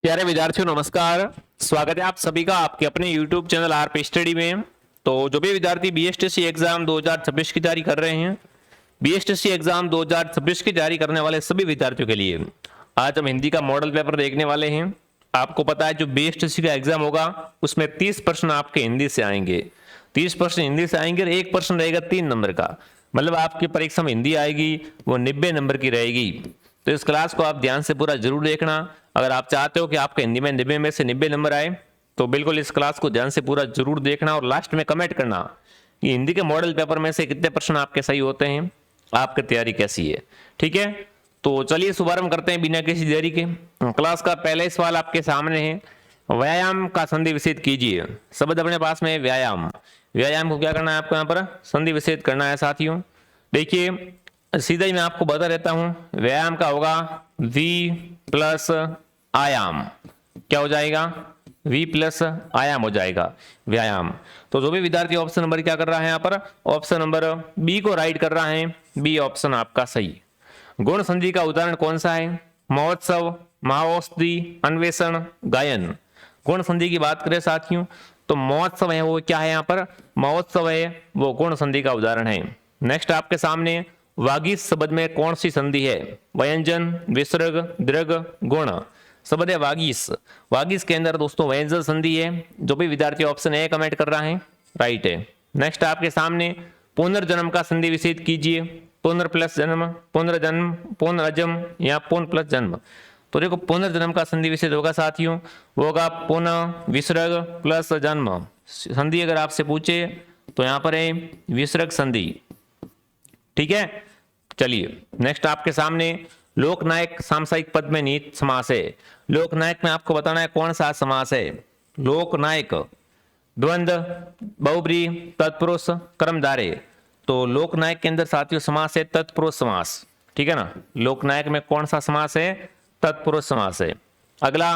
प्यारे विद्यार्थियों नमस्कार। स्वागत है आप सभी का आपके अपने YouTube चैनल आरपी स्टडी में। तो जो भी विद्यार्थी बीएसटीसी एग्जाम 2026 की तैयारी कर रहे हैं, बीएसटीसी एग्जाम 2026 की तैयारी करने वाले सभी विद्यार्थियों के लिए आज हम हिंदी का मॉडल पेपर देखने वाले हैं। आपको पता है जो बीएसटीसी का एग्जाम होगा उसमें 30 प्रश्न आपके हिंदी से आएंगे, 30 प्रश्न हिंदी से आएंगे और 1 प्रश्न रहेगा 3 नंबर का। मतलब आपकी परीक्षा में हिंदी आएगी वो 90 नंबर की रहेगी। तो इस क्लास को आप ध्यान से पूरा जरूर देखना। अगर आप चाहते हो कि आपके हिंदी में 90 में से 90 नंबर आए तो बिल्कुल इस क्लास को ध्यान से पूरा जरूर देखना और लास्ट में कमेंट करना कि हिंदी के मॉडल पेपर में से कितने प्रश्न आपके सही होते हैं, आपकी तैयारी कैसी है। ठीक है, तो चलिए शुभारंभ करते हैं बिना किसी देरी के। क्लास का पहला ही सवाल आपके सामने है, व्यायाम का संधि विच्छेद कीजिए। शब्द अपने पास में है व्यायाम। व्यायाम को क्या करना है आपको, यहाँ पर संधि विच्छेद करना है साथियों। देखिए सीधा ही मैं आपको बता देता हूं, व्यायाम का होगा v प्लस आयाम। क्या हो जाएगा, v प्लस आयाम हो जाएगा व्यायाम। तो जो भी विद्यार्थी ऑप्शन नंबर क्या कर रहा है, यहाँ पर ऑप्शन नंबर बी को राइट कर रहा है, बी ऑप्शन आपका सही। गुण संधि का उदाहरण कौन सा है, महोत्सव, महाऔषधि, अन्वेषण, गायन। गुण संधि की बात करें साथियों तो महोत्सव है वो क्या है, यहाँ पर महोत्सव है वो गुण संधि का उदाहरण है। नेक्स्ट आपके सामने वागीश शब्द में कौन सी संधि है, व्यंजन, विसर्ग, दीर्घ, गुण। शब्द है वागीश। वागीश के अंदर दोस्तों व्यंजन संधि है। जो भी विद्यार्थी ऑप्शन ए कमेंट कर रहा है राइट है। नेक्स्ट आपके सामने पुनर्जन्म का संधि विच्छेद कीजिए। पुनर् प्लस जन्म, पुनर्जन्म, पुनर्जन्म या पुनः प्लस जन्म। तो देखो पुनर्जन्म का संधि विच्छेद होगा साथियों, वो होगा पुनः विसर्ग प्लस जन्म। संधि अगर आपसे पूछे तो यहाँ पर है विसर्ग संधि। ठीक है, चलिए नेक्स्ट आपके सामने लोकनायक सामसायिक पद में निहित समास है। लोकनायक में आपको बताना है कौन सा समास है। लोकनायक द्वंद्व, बहुब्री, तत्पुरुष, कर्मधारय। तो लोकनायक के अंदर साथियों समास है तत्पुरुष समास। ठीक है ना, लोकनायक में कौन सा समास है, तत्पुरुष समास है। अगला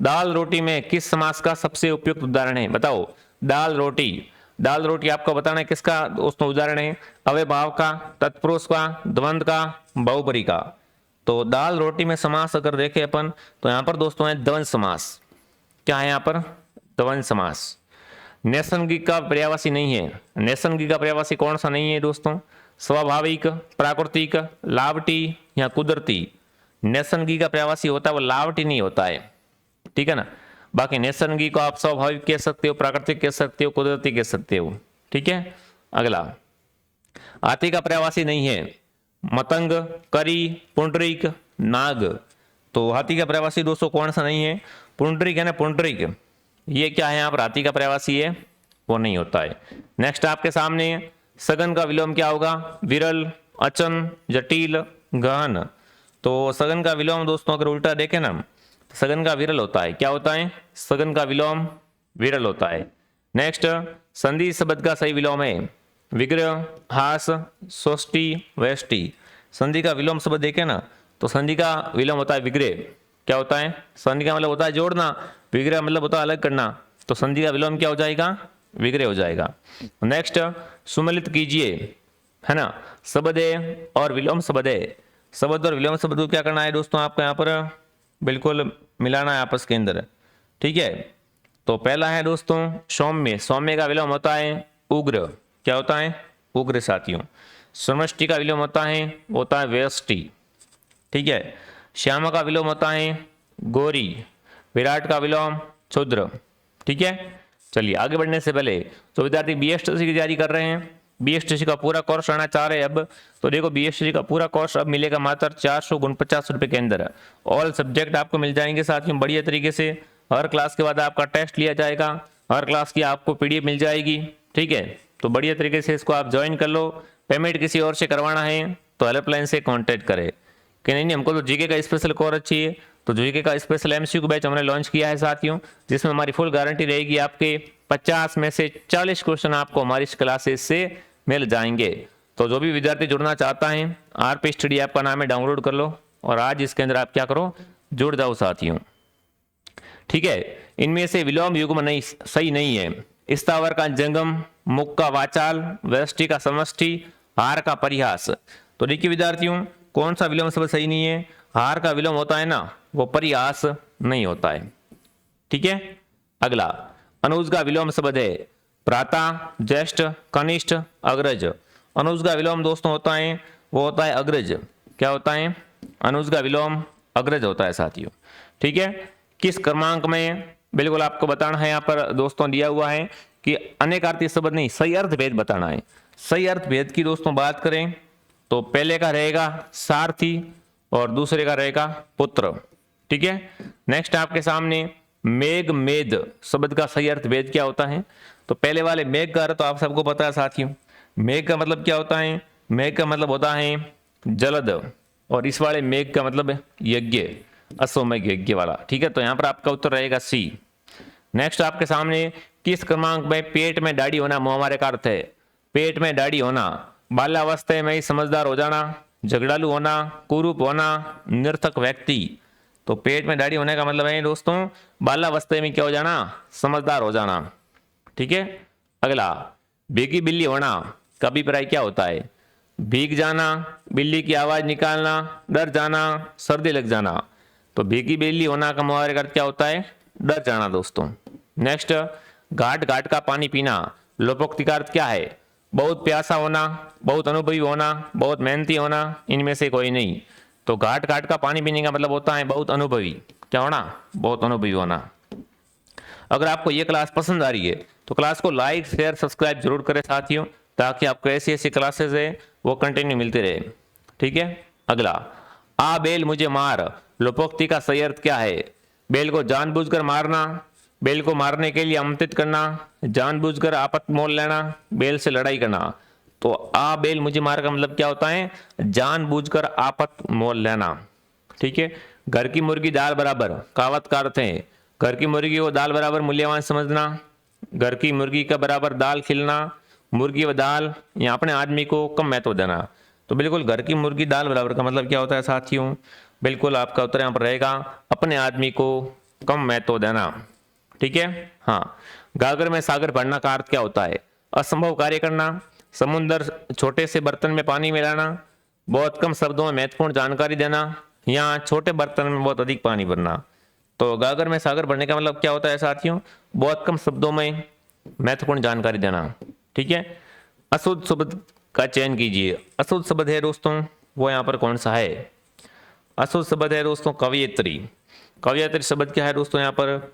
दाल रोटी में किस समास का सबसे उपयुक्त उदाहरण है, बताओ। दाल रोटी, दाल रोटी आपको बताना है किसका दोस्तों उदाहरण है, अव्ययभाव का, तत्पुरुष का, द्वंद्व का, बहुब्री का। तो दाल रोटी में समास अगर देखें अपन तो यहां पर दोस्तों है द्वंद्व समास। क्या है यहाँ पर, द्वंद्व समास। नैसर्गिक का पर्यायवाची नहीं है। नैसर्गिक का पर्यायवाची कौन सा नहीं है दोस्तों, स्वाभाविक, प्राकृतिक, लावटी या कुदरती। नैसर्गिक का पर्यायवाची होता है वो लावटी नहीं होता है। ठीक है ना, बाकी नैसर्गिक को आप स्वाभाविक कह सकते हो, प्राकृतिक कह सकते हो, कुदरती कह सकते हो। ठीक है, अगला हाथी का पर्यायवाची नहीं है, मतंग, करी, पुंडरीक, नाग। तो हाथी का पर्यायवाची दोस्तों कौन सा नहीं है, पुंडरीक है ना, पुंडरीक। ये क्या है यहाँ पर हाथी का पर्यायवाची है वो नहीं होता है। नेक्स्ट आपके सामने सघन का विलोम क्या होगा, विरल, अचन, जटिल, गहन। तो सघन का विलोम दोस्तों अगर उल्टा देखें ना, सघन का विरल होता है। क्या होता है, सघन का विलोम विरल होता है। नेक्स्ट संधि शब्द का सही विलोम है विग्रह, हास, सोष्टि, वेष्टि। संधि का विलोम शब्द देखें ना तो संधि का विलोम होता है विग्रह। क्या होता है, संधि का मतलब होता है जोड़ना, विग्रह मतलब होता है अलग करना। तो संधि का विलोम क्या हो जाएगा, विग्रह हो जाएगा। नेक्स्ट सुमेलित कीजिए, है ना, शब्द है और विलोम शब्द है। शब्द और विलोम शब्द को क्या करना है दोस्तों, आपको यहाँ पर बिल्कुल मिलाना है आपस के अंदर। ठीक है, तो पहला है दोस्तों सौम्य। सौम्य का विलोम होता है उग्र। क्या होता है, उग्र साथियों। समष्टि का विलोम होता है व्यष्टि। ठीक है, श्यामा का विलोम होता है गोरी। विराट का विलोम क्षुद्र। ठीक है, चलिए आगे बढ़ने से पहले तो विद्यार्थी बीएसटीसी की तैयारी कर रहे हैं, बीएसटीसी का पूरा कोर्स आना चाह रहे हैं अब, तो देखो बीएसटीसी का पूरा कोर्स अब मिलेगा मात्र 449 रुपए के अंदर। ऑल सब्जेक्ट आपको मिल जाएंगे साथियों बढ़िया तरीके से। हर क्लास के बाद आपका टेस्ट लिया जाएगा, हर क्लास की आपको पीडीएफ मिल जाएगी। ठीक है, तो बढ़िया तरीके से इसको आप ज्वाइन कर लो। पेमेंट किसी और से करवाना है तो हेल्पलाइन से कॉन्टेक्ट करें कि नहीं हमको तो जीके का स्पेशल कोर्स चाहिए। तो जीके का स्पेशल एमसीक्यू बैच हमने लॉन्च किया है साथियों, जिसमें हमारी फुल गारंटी रहेगी आपके 50 में से 40 क्वेश्चन आपको हमारी इस क्लासेस से मिल जाएंगे। तो जो भी विद्यार्थी जुड़ना चाहता है आरपी स्टडी ऐप का नाम है, डाउनलोड कर लो और आज इसके अंदर आप क्या करो, जुड़ जाओ साथियों। ठीक है, इनमें से विलोम युग्म नहीं सही नहीं है। स्थावर का जंगम, मुख का वाचाल, व्यष्टि का समष्टि, हार का परिहास। तो देखिए विद्यार्थियों कौन सा विलोम शब्द सही नहीं है, हार का विलोम होता है ना वो परिहास। नहीं होता है। ठीक है, अगला अनुज का विलोम शब्द है प्रातः, ज्येष्ठ, कनिष्ठ, अग्रज। अनुज का विलोम दोस्तों होता है, वो होता है अग्रज। क्या होता है? अनुज का विलोम अग्रज होता है साथियों। ठीक है, किस क्रमांक में, बिल्कुल आपको बताना है। यहाँ पर दोस्तों दिया हुआ है कि अनेकार्थी शब्द नहीं, सही अर्थ भेद बताना है। सही अर्थ भेद की दोस्तों बात करें तो पहले का रहेगा सारथी और दूसरे का रहेगा पुत्र। ठीक है, नेक्स्ट आपके सामने मेघ मेद शब्द का सही अर्थ भेद क्या होता है। तो पहले वाले मेघ का अर्थ तो आप सबको पता है साथियों। मेघ का मतलब क्या होता है? मेघ का मतलब होता है जलद, और इस वाले मेघ का मतलब यज्ञ, अश्वमेघ यज्ञ वाला। ठीक है, तो यहां पर आपका उत्तर रहेगा सी। नेक्स्ट आपके सामने किस क्रमांक में पेट में दाढ़ी होना मुहावरे का अर्थ है? पेट में दाढ़ी होना, बाल्यावस्था में ही समझदार हो जाना, झगड़ालू होना, कुरूप होना, निर्थक व्यक्ति। तो पेट में दाढ़ी होने का मतलब है दोस्तों बाल्यावस्था में क्या हो जाना? समझदार हो जाना। ठीक है, अगला भीगी बिल्ली होना का अभिप्राय क्या होता है? भीग जाना, बिल्ली की आवाज निकालना, डर जाना, सर्दी लग जाना। तो भीगी बिल्ली होना का मुहावरे का अर्थ क्या होता है? डर जाना दोस्तों। नेक्स्ट घाट घाट का पानी पीना, लोपोक्ति का अर्थ क्या है? बहुत प्यासा होना, बहुत अनुभवी होना, बहुत मेहनती होना, इनमें से कोई नहीं। तो घाट घाट का पानी पीने का मतलब होता है बहुत अनुभवी। क्या होना? बहुत अनुभवी होना। अगर आपको ये क्लास पसंद आ रही है तो क्लास को लाइक शेयर सब्सक्राइब जरूर करें साथियों, ताकि आपको ऐसी ऐसी क्लासेस है वो कंटिन्यू मिलते रहे। ठीक है, अगला आ बेल मुझे मार, लोपोक्ति का सही अर्थ क्या है? बेल को जानबूझकर मारना, बेल को मारने के लिए आमंत्रित करना, जानबूझकर आपत मोल लेना, बेल से लड़ाई करना। तो आ बेल मुझे मार का मतलब क्या होता है? जानबूझकर आपत मोल लेना। ठीक है, घर की मुर्गी दाल बराबर कहावत का अर्थ है घर की मुर्गी को दाल बराबर मूल्यवान समझना, घर की मुर्गी का बराबर दाल खिलना, मुर्गी व दाल या अपने आदमी को कम महत्व देना। तो बिल्कुल घर की मुर्गी दाल बराबर का मतलब क्या होता है साथियों? बिल्कुल आपका उत्तर यहाँ पर रहेगा अपने आदमी को कम महत्व देना। ठीक है, हाँ। गागर में सागर भरना का अर्थ क्या होता है? असंभव कार्य करना, समुद्र छोटे से बर्तन में पानी मिलाना, बहुत कम शब्दों में महत्वपूर्ण जानकारी देना, या छोटे बर्तन में बहुत अधिक पानी भरना। तो गागर में सागर भरने का मतलब क्या होता है साथियों? बहुत कम शब्दों में महत्वपूर्ण जानकारी देना। ठीक है, अशुद्ध शब्द का चयन कीजिए। अशुद्ध शब्द है दोस्तों वो यहाँ पर कौन सा है? अशुद्ध शब्द है दोस्तों कवयित्री। कवयित्री शब्द क्या है दोस्तों? यहाँ पर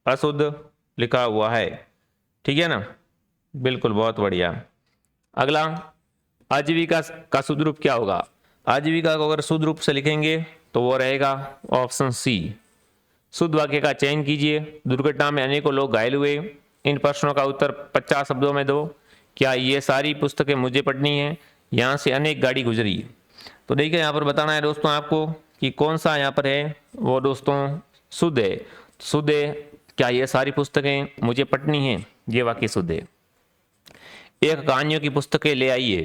अशुद्ध लिखा हुआ है। ठीक है ना, बिल्कुल, बहुत बढ़िया। अगला आजीविका का शुद्ध रूप क्या होगा? आजीविका को अगर शुद्ध रूप से लिखेंगे तो वो रहेगा ऑप्शन सी। शुद्ध वाक्य का चयन कीजिए। दुर्घटना में अनेकों लोग घायल हुए। इन प्रश्नों का उत्तर 50 शब्दों में दो। क्या ये सारी पुस्तकें मुझे पढ़नी है? यहाँ से अनेक गाड़ी गुजरी। तो देखिए यहाँ पर बताना है दोस्तों आपको कि कौन सा यहाँ पर है वो दोस्तों शुद्ध है। शुद्ध है, क्या ये सारी पुस्तकें मुझे पढ़नी है? ये वाक्य शुद्ध है। एक कहानियों की पुस्तकें ले आइए,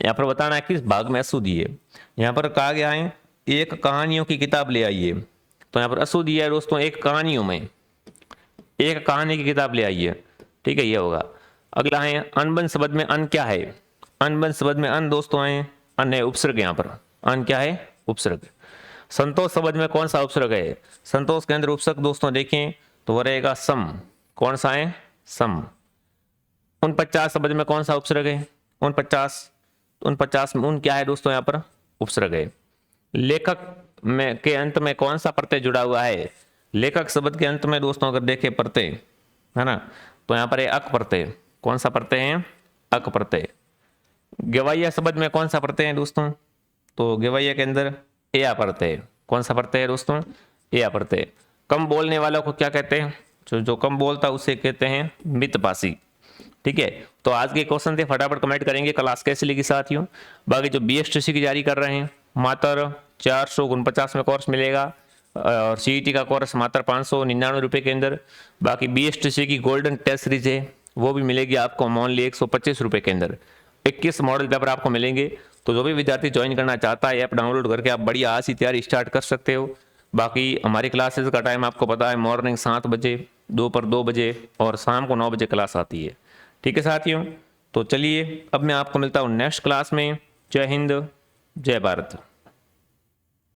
यहाँ पर बताना है किस भाग में अशुद्धि है। यहाँ पर कहा गया है एक कहानियों की किताब ले आइए, तो यहाँ पर अशुद्धि है दोस्तों एक कहानियों में, एक कहानी की किताब ले आइए। ठीक है, ये होगा। अगला है अनबन शब्द में अन क्या है? अनबन शब्द में अन दोस्तों है अन है उपसर्ग। यहाँ पर अन क्या है? उपसर्ग। संतोष शब्द में कौन सा उपसर्ग है? संतोष के अंदर उपसर्ग दोस्तों देखें तो वह रहेगा सम। कौन सा है? सम। 49 शब्द में कौन सा उपसर्ग है? 49 में उन क्या है दोस्तों? यहाँ पर उपसर्ग है। लेखक में के अंत में कौन सा प्रत्यय जुड़ा हुआ है? लेखक शब्द के अंत में दोस्तों अगर देखें प्रत्यय है ना, तो यहाँ पर है अक प्रत्यय। कौन सा प्रत्यय है? अक प्रत्यय। गवैया शब्द में कौन सा प्रत्यय है दोस्तों? तो गवैया के अंदर ए प्रत्यय। कौन सा प्रत्यय है दोस्तों? ए प्रत्यय। कम बोलने वालों को क्या कहते हैं? जो कम बोलता उसे कहते हैं मितभाषी। ठीक है, तो आज के क्वेश्चन थे, फटाफट कमेंट करेंगे क्लास कैसी लगी साथियों। बाकी जो BSTC की जारी कर रहे हैं मात्र 449 में कोर्स मिलेगा, और CET का कोर्स मात्र 599 रुपये के अंदर। बाकी BSTC की गोल्डन टेस्ट सीरीज है वो भी मिलेगी आपको ओनली 125 रुपये के अंदर। 21 मॉडल पेपर आपको मिलेंगे। तो जो भी विद्यार्थी ज्वाइन करना चाहता है ऐप डाउनलोड करके आप बढ़िया आज ही तैयारी स्टार्ट कर सकते हो। बाकी हमारी क्लासेस का टाइम आपको पता है, मॉर्निंग 7 बजे, दोपहर 2 बजे और शाम को 9 बजे क्लास आती है। ठीक है साथियों, तो चलिए अब मैं आपको मिलता हूँ नेक्स्ट क्लास में। जय हिंद, जय भारत।